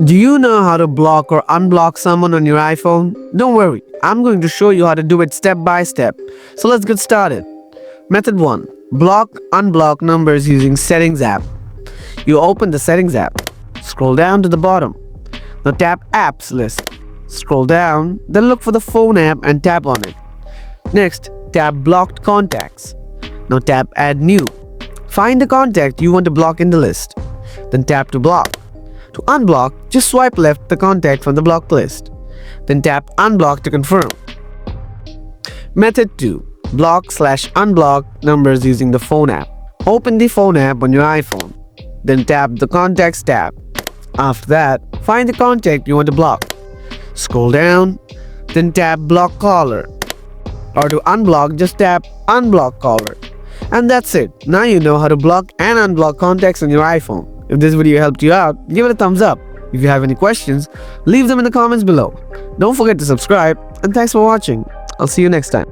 Do you know how to block or unblock someone on your iPhone? Don't worry, I'm going to show you how to do it step by step. So let's get started. Method 1. Block, unblock numbers using Settings app. You open the Settings app. Scroll down to the bottom. Now tap Apps list. Scroll down, then look for the phone app and tap on it. Next, tap Blocked Contacts. Now tap Add New. Find the contact you want to block in the list. Then tap to block. To unblock, just swipe left the contact from the blocked list. Then tap Unblock to confirm. Method 2. Block/unblock numbers using the phone app. Open the phone app on your iPhone. Then tap the Contacts tab. After that, find the contact you want to block. Scroll down, then tap Block Caller. Or to unblock, just tap Unblock Caller. And that's it. Now you know how to block and unblock contacts on your iPhone. If this video helped you out, give it a thumbs up. If you have any questions, leave them in the comments below. Don't forget to subscribe, and thanks for watching. I'll see you next time.